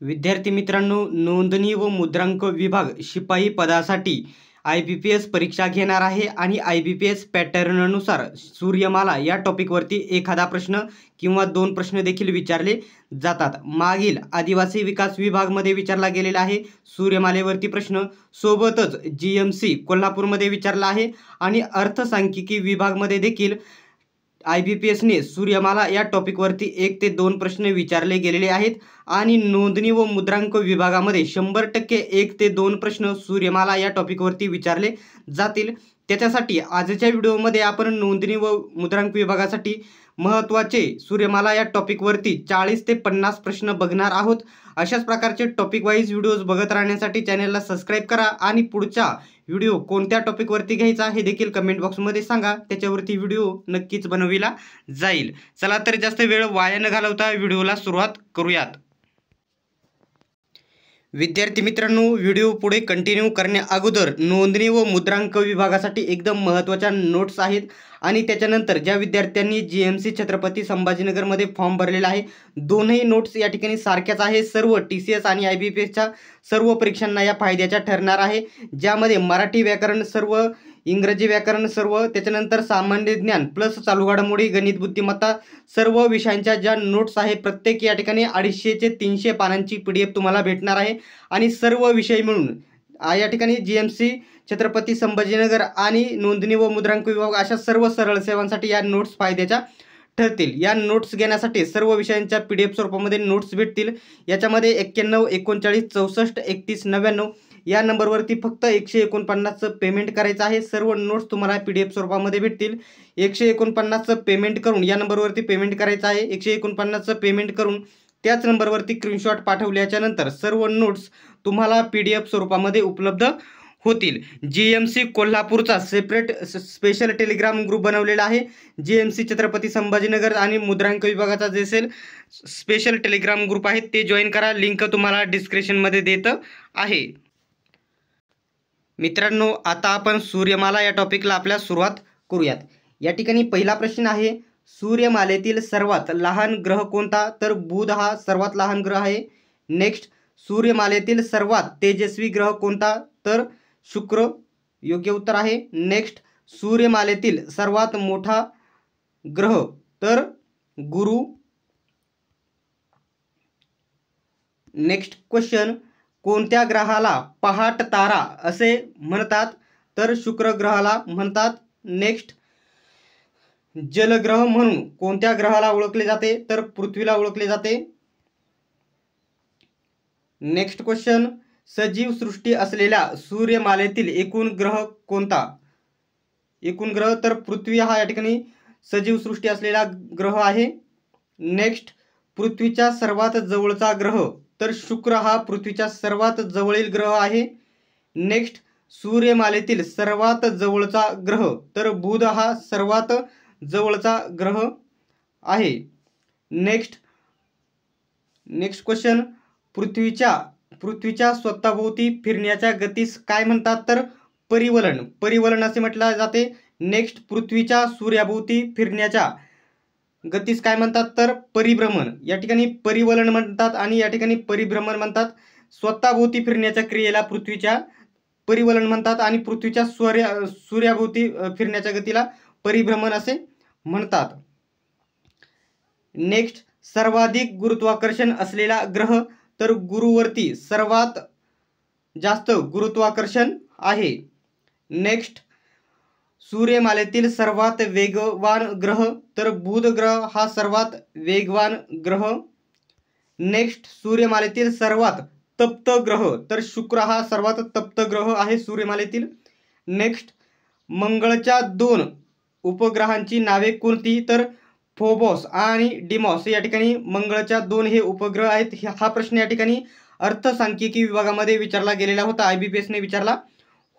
विद्यार्थी मित्रांनो, नोंदणी व मुद्रांक विभाग शिपाई पदासाठी IBPS परीक्षा घेणार आहे आणि IBPS पॅटर्ननुसार सूर्यमाला या टॉपिकवरती एखादा प्रश्न किंवा 2 प्रश्न देखील विचारले जातात। मागील आदिवासी विकास विभागमध्ये विचारला गेलेला आहे सूर्यमालेवरती प्रश्न, सोबतच GMC कोल्हापूरमध्ये विचारला आहे आणि अर्थसांख्यिकी विभागमध्ये देखील IBPS ने सूर्यमाला या टॉपिकवरती 1 ते 2 प्रश्न विचारले गेलेले आहेत आणि नोंदणी व मुद्रांक विभागामध्ये 100% 1 ते 2 प्रश्न सूर्यमाला या टॉपिकवरती विचारले जातील। त्याच्यासाठी आजच्या व्हिडिओमध्ये आपण नोंदणी व मुद्रांक विभागासाठी महत्त्वाचे सूर्यमाला या टॉपिकवरती 40 ते 50 प्रश्न बघणार आहोत। अशाच प्रकारचे टॉपिक वाईज व्हिडिओज बघत राहण्यासाठी चॅनलला सबस्क्राइब करा आणि पुढचा व्हिडिओ कोणत्या टॉपिकवरती घ्यायचा हे देखील कमेंट बॉक्समध्ये सांगा, त्याच्यावरती व्हिडिओ नक्कीच बनविला जाईल। चला तर जास्त वेळ वाया न घालवता व्हिडिओला सुरुवात करूयात। विद्यार्थी मित्रांनो, व्हिडिओ पुढे कंटिन्यू करण्या अगोदर नोंदणी व मुद्रांक विभागासाठी एकदम महत्त्वाच्या नोट्स आहेत आणि त्याच्यानंतर ज्या विद्यार्थ्यांनी GMC छत्रपती संभाजीनगरमध्ये फॉर्म भरलेला आहे, दोनही नोट्स या ठिकाणी सारख्याच आहे। सर्व TCS आणि IBPSच्या सर्व परीक्षांना या फायद्याच्या ठरणार आहे, ज्यामध्ये मराठी व्याकरण सर्व, इंग्रजी व्याकरण सर्व, त्याच्यानंतर सामान्य ज्ञान प्लस चालू घडामोडी, गणित बुद्धिमत्ता सर्व विषयांच्या ज्या नोट्स आहे प्रत्येक या ठिकाणी 250 ते 300 पानांची PDF तुम्हाला भेटणार आहे आणि सर्व विषय मिळून या ठिकाणी GMC छत्रपती संभाजीनगर आणि नोंदणी व मुद्रांक विभाग अशा सर्व सरळ सेवांसाठी या नोट्स फायद्याच्या ठरतील। या नोट्स घेण्यासाठी सर्व विषयांच्या PDF स्वरूपामध्ये नोट्स भेटतील। याच्यामध्ये 91 39 64 31 99 या नंबरवरती फक्त 149चं पेमेंट करायचं आहे। सर्व नोट्स तुम्हाला PDF स्वरूपामध्ये भेटतील। 149चं पेमेंट करून या नंबरवरती पेमेंट करायचं आहे। 149चं पेमेंट करून त्याच नंबरवरती स्क्रीनशॉट पाठवल्याच्या नंतर सर्व नोट्स तुम्हाला PDF स्वरूपामध्ये उपलब्ध होतील। GMC कोल्हापूरचा सेपरेट स्पेशल टेलिग्राम ग्रुप बनवलेला आहे। GMC छत्रपती संभाजीनगर आणि मुद्रांक विभागाचा जे स्पेशल टेलिग्राम ग्रुप आहे ते जॉईन करा, लिंक तुम्हाला डिस्क्रिप्शनमध्ये देत आहे। मित्रांनो, आता आपण सूर्यमाला या टॉपिकला आपल्या सुरुवात करूयात। या ठिकाणी पहिला प्रश्न आहे, सूर्यमालेतील सर्वात लहान ग्रह कोणता? तर बुध हा सर्वात लहान ग्रह आहे। नेक्स्ट, सूर्यमालेतील सर्वात तेजस्वी ग्रह कोणता? तर शुक्र योग्य उत्तर आहे। नेक्स्ट, सूर्यमालेतील सर्वात मोठा ग्रह तर गुरु। नेक्स्ट क्वेश्चन, कोणत्या ग्रहाला पहाट तारा असे म्हणतात? तर शुक्र ग्रहाला म्हणतात। नेक्स्ट, जलग्रह म्हणून कोणत्या ग्रहाला ओळखले जाते? तर पृथ्वीला ओळखले जाते। नेक्स्ट क्वेश्चन, सजीव सृष्टी असलेल्या सूर्यमालेतील एकूण ग्रह कोणता? एकूण ग्रह तर पृथ्वी हा या ठिकाणी सजीव सृष्टी असलेला ग्रह आहे। नेक्स्ट, पृथ्वीच्या सर्वात जवळचा ग्रह तर शुक्र हा पृथ्वीच्या सर्वात जवळील ग्रह आहे। नेक्स्ट, सूर्यमालेतील सर्वात जवळचा ग्रह तर बुध हा सर्वात जवळचा ग्रह आहे। नेक्स्ट क्वेश्चन, पृथ्वीच्या स्वतःभोवती फिरण्याच्या गतीस काय म्हणतात? तर परिवलन असे म्हटले जाते। नेक्स्ट, पृथ्वीच्या सूर्याभोवती फिरण्याच्या गतीस काय म्हणतात? तर परिभ्रमण। या ठिकाणी परिवलन म्हणतात आणि या ठिकाणी परिभ्रमण म्हणतात। स्वतःभोवती फिरण्याच्या क्रियेला पृथ्वीच्या परिवलन म्हणतात आणि पृथ्वीच्या सूर्याभोवती फिरण्याच्या गतीला परिभ्रमण असे म्हणतात। नेक्स्ट, सर्वाधिक गुरुत्वाकर्षण असलेला ग्रह तर गुरुवरती सर्वात जास्त गुरुत्वाकर्षण आहे। नेक्स्ट, सूर्यमालेतील सर्वात वेगवान ग्रह तर बुध ग्रह हा सर्वात वेगवान ग्रह। नेक्स्ट, सूर्यमालेतील सर्वात तप्त ग्रह तर शुक्र हा सर्वात तप्त ग्रह आहे सूर्यमालेतील। नेक्स्ट, मंगळच्या 2 उपग्रहांची नावे कोणती? तर फोबॉस आणि डिमॉस। या ठिकाणी मंगळच्या 2 हे उपग्रह आहेत। हा प्रश्न या ठिकाणी अर्थसांख्यिकी विभागामध्ये विचारला गेलेला होता, IBPS ने विचारला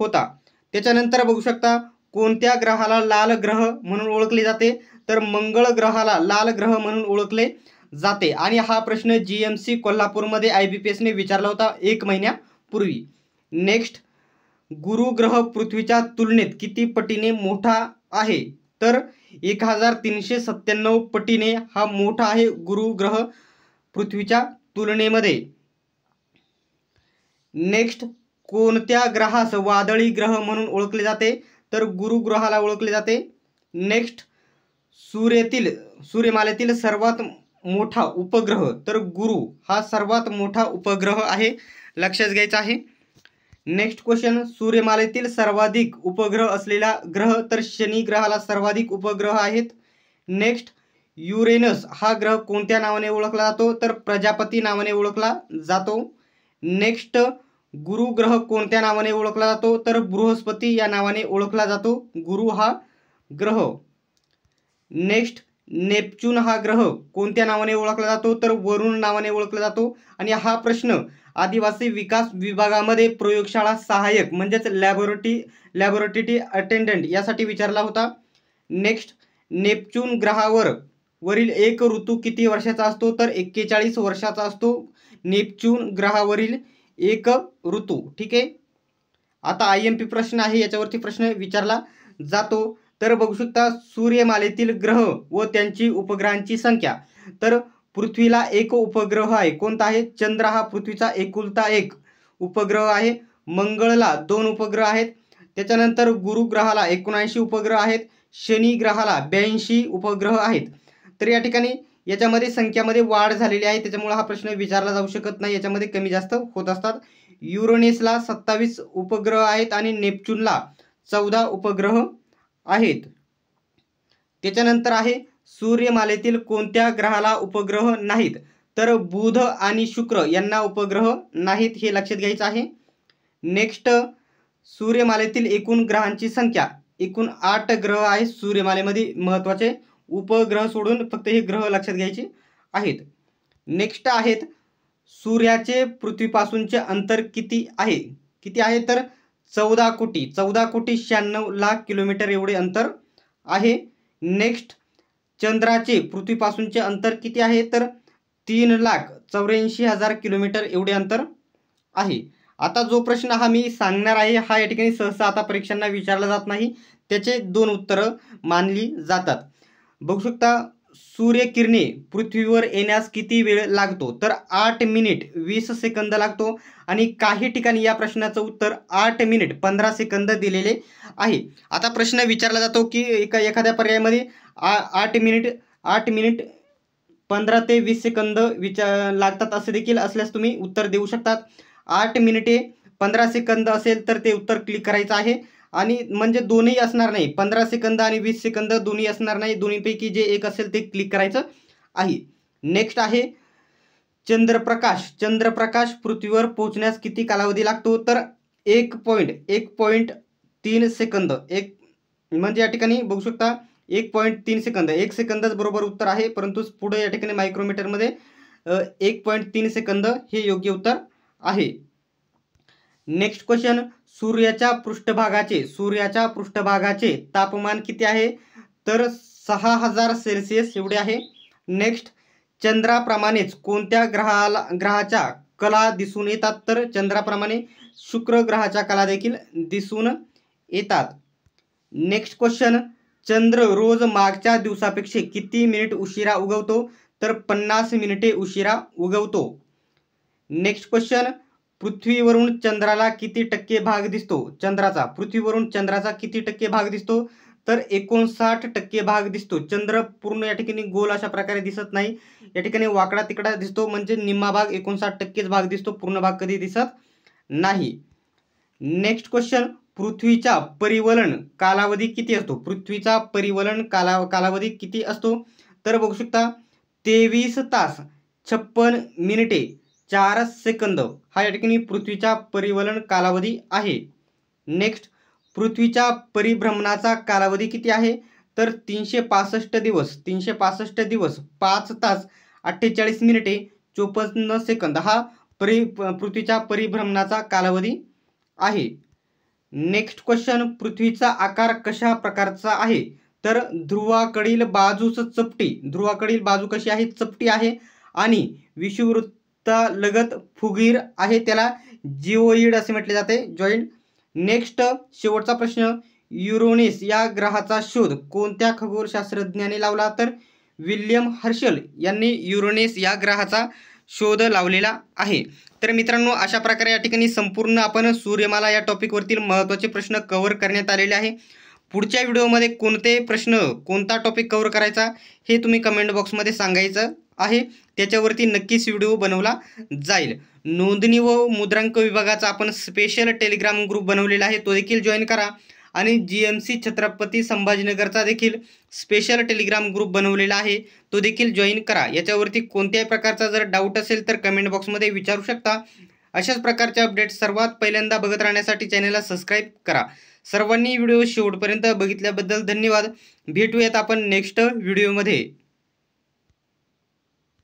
होता। त्याच्यानंतर बघू शकता, कोणत्या ग्रहाला लाल ग्रह म्हणून ओळखले जाते? तर मंगळ ग्रहाला लाल ग्रह म्हणून ओळखले जाते आणि हा प्रश्न GMC कोल्हापूरमध्ये IBPS ने विचारला होता 1 महिन्यापूर्वी। नेक्स्ट, गुरु ग्रह पृथ्वीच्या तुलनेत किती पटीने मोठा आहे? तर 1397 पटीने हा मोठा आहे गुरु ग्रह पृथ्वीच्या तुलनेमध्ये। नेक्स्ट, कोणत्या ग्रहास वादळी ग्रह म्हणून ओळखले जाते? तर गुरु ग्रहाला ओळखले जाते. नेक्स्ट, सूर्यमालेतील सर्वात मोठा उपग्रह, तर गुरु हा सर्वात मोठा उपग्रह आहे, लक्षात घ्यायचं आहे. नेक्स्ट क्वेश्चन, सूर्यमालेतील सर्वाधिक उपग्रह असलेला ग्रह, तर शनी ग्रहाला सर्वाधिक उपग्रह आहेत. नेक्स्ट, युरेनस हा ग्रह कोणत्या नावाने ओळखला जातो? तर प्रजापती नावाने ओळखला जातो. नेक्स्ट, गुरु ग्रह कोणत्या नावाने ओळखला जातो? तर बृहस्पती या नावाने ओळखला जातो, गुरु हा ग्रह. नेक्स्ट, नेपच्यून हा ग्रह कोणत्या नावाने ओळखला जातो? तर वरुण नावाने ओळखला जातो. आणि हा प्रश्न आदिवासी विकास विभागामध्ये प्रयोगशाळा सहाय्यक म्हणजेच लॅबोरेटरी अटेंडंट यासाठी विचारला होता. नेक्स्ट, नेपच्यून ग्रहावरील एक ऋतू किती वर्षाचा असतो? तर 41 वर्षाचा असतो नेपच्यून ग्रहावरील एक ऋतू. ठीक आहे. आता IMP प्रश्न आहे, याच्यावरती प्रश्न विचारला जातो. तर बघू शकता, सूर्यमालेतील ग्रह व त्यांची उपग्रहांची संख्या. तर पृथ्वीला एक उपग्रह आहे, कोणता आहे? चंद्र हा पृथ्वीचा एकुलता एक उपग्रह आहे. मंगळला 2 उपग्रह आहेत. त्याच्यानंतर गुरु ग्रहाला 79 उपग्रह आहेत. शनी ग्रहाला 82 उपग्रह आहेत. तर या ठिकाणी याच्यामध्ये संख्यामध्ये वाढ झालेली आहे, त्याच्यामुळे हा प्रश्न विचारला जाऊ शकत नाही, याच्यामध्ये कमी जास्त होत असतात. युरेनसला 27 उपग्रह आहेत आणि नेपच्यूनला 14 उपग्रह आहेत. त्याच्यानंतर आहे, सूर्यमालेतील कोणत्या ग्रहाला उपग्रह नाहीत? तर बुध आणि शुक्र यांना उपग्रह नाहीत, हे लक्षात घ्यायचं आहे. नेक्स्ट, सूर्यमालेतील एकूण ग्रहांची संख्या, एकूण 8 ग्रह आहेत सूर्यमालेमध्ये, महत्त्वाचे उपग्रह सोडून फक्त हे ग्रह लक्षात घ्यायचे आहेत. नेक्स्ट आहेत, सूर्याचे पृथ्वीपासूनचे अंतर किती आहे? किती आहे? तर 14 कोटी 96 लाख किलोमीटर एवढे अंतर आहे. नेक्स्ट, चंद्राचे पृथ्वीपासूनचे अंतर किती आहे? तर 3,84,000 किलोमीटर एवढे अंतर आहे. आता जो प्रश्न हा मी सांगणार आहे, हा या ठिकाणी सहसा आता परीक्षांना विचारला जात नाही, त्याचे 2 उत्तरं मानली जातात. बघू शकता, सूर्यकिरणे पृथ्वीवर येण्यास किती वेळ लागतो? तर 8 मिनिट 20 सेकंद लागतो. आणि काही ठिकाणी या प्रश्नाचं उत्तर 8 मिनिट 15 सेकंद दिलेले आहे. आता प्रश्न विचारला जातो की एखाद्या पर्यायामध्ये 8 मिनिट 15 ते 20 सेकंद लागतात असे देखील असल्यास तुम्ही उत्तर देऊ शकतात. 8 मिनिटे 15 सेकंद असेल तर ते उत्तर क्लिक करायचं आहे. आणि म्हणजे दोन्ही असणार नाही, 15 सेकंद आणि 20 सेकंद दोन्ही असणार नाही, दोन्हीपैकी जे एक असेल ते क्लिक करायचं आहे. नेक्स्ट आहे, चंद्रप्रकाश पृथ्वीवर पोहोचण्यास किती कालावधी लागतो? तर 1.3 सेकंद. म्हणजे या ठिकाणी बघू शकता 1.3 सेकंद, 1 सेकंदच बरोबर उत्तर आहे, परंतु पुढे या ठिकाणी मायक्रोमीटरमध्ये 1.3 सेकंद हे योग्य उत्तर आहे. नेक्स्ट क्वेश्चन, सूर्याच्या पृष्ठभागाचे तापमान किती आहे? तर 6000 सेल्सिअस एवढे आहे. नेक्स्ट, चंद्राप्रमाणेच कोणत्या ग्रहाच्या कला दिसून येतात? तर चंद्राप्रमाणे शुक्र ग्रहाच्या कला देखील दिसून येतात. नेक्स्ट क्वेश्चन, चंद्र रोज मागच्या दिवसापेक्षा किती मिनिट उशिरा उगवतो? तर 50 मिनिटे उशिरा उगवतो. नेक्स्ट क्वेश्चन, पृथ्वीवरून चंद्राला किती टक्के भाग दिसतो? पृथ्वीवरून चंद्राचा किती टक्के भाग दिसतो? तर 59% भाग दिसतो. चंद्र पूर्ण या ठिकाणी गोल अशा प्रकारे दिसत नाही, या ठिकाणी वाकडा तिकडा दिसतो, म्हणजे निम्मा भाग 59% भाग दिसतो, पूर्ण भाग कधी दिसत नाही. नेक्स्ट क्वेश्चन, पृथ्वीचा परिवलन कालावधी किती असतो? पृथ्वीचा परिवलन कालावधी किती असतो? तर बघू शकता 23 तास 56 मिनिटे 4 सेकंद हा या ठिकाणी पृथ्वीचा परिवलन कालावधी आहे. नेक्स्ट, पृथ्वीच्या परिभ्रमणाचा कालावधी किती आहे? तर 365 दिवस 5 तास 48 मिनिटे 54 सेकंद हा पृथ्वीच्या परिभ्रमणाचा कालावधी आहे. नेक्स्ट क्वेश्चन, पृथ्वीचा आकार कशा प्रकारचा आहे? तर ध्रुवाकडील बाजू कशी आहे? चपटी आहे आणि विषुववृत्तालगत फुगीर आहे, त्याला जिओइड असे म्हटले जाते, जॉईंट. नेक्स्ट, शेवटचा प्रश्न, युरेनस या ग्रहाचा शोध कोणत्या खगोलशास्त्रज्ञाने लावला? तर विल्यम हर्शल यांनी युरेनस या ग्रहाचा शोध लावलेला आहे. तर मित्रांनो, अशा प्रकारे या ठिकाणी संपूर्ण आपण सूर्यमाला या टॉपिकवरतील महत्त्वाचे प्रश्न कव्हर करण्यात आलेले आहे. पुढच्या व्हिडिओमध्ये कोणते प्रश्न, कोणता टॉपिक कव्हर करायचा हे तुम्ही कमेंट बॉक्समध्ये सांगायचं आहे. त्याच्यावरती नक्कीच व्हिडिओ बनवला जाईल. नोंदणी व मुद्रांक विभागाचा आपण स्पेशल टेलिग्राम ग्रुप बनवलेला आहे, तो देखील जॉईन करा. आणि GMC छत्रपती संभाजीनगरचा देखील स्पेशल टेलिग्राम ग्रुप बनवलेला आहे, तो देखील जॉईन करा. याच्यावरती कोणत्याही प्रकारचा जर डाऊट असेल तर कमेंट बॉक्समध्ये विचारू शकता. अशाच प्रकारचे अपडेट्स सर्वात पहिल्यांदा बघत राहण्यासाठी चॅनलला सबस्क्राईब करा. सर्वांनी व्हिडिओ शेवटपर्यंत बघितल्याबद्दल धन्यवाद. भेटूयात आपण नेक्स्ट व्हिडिओमध्ये.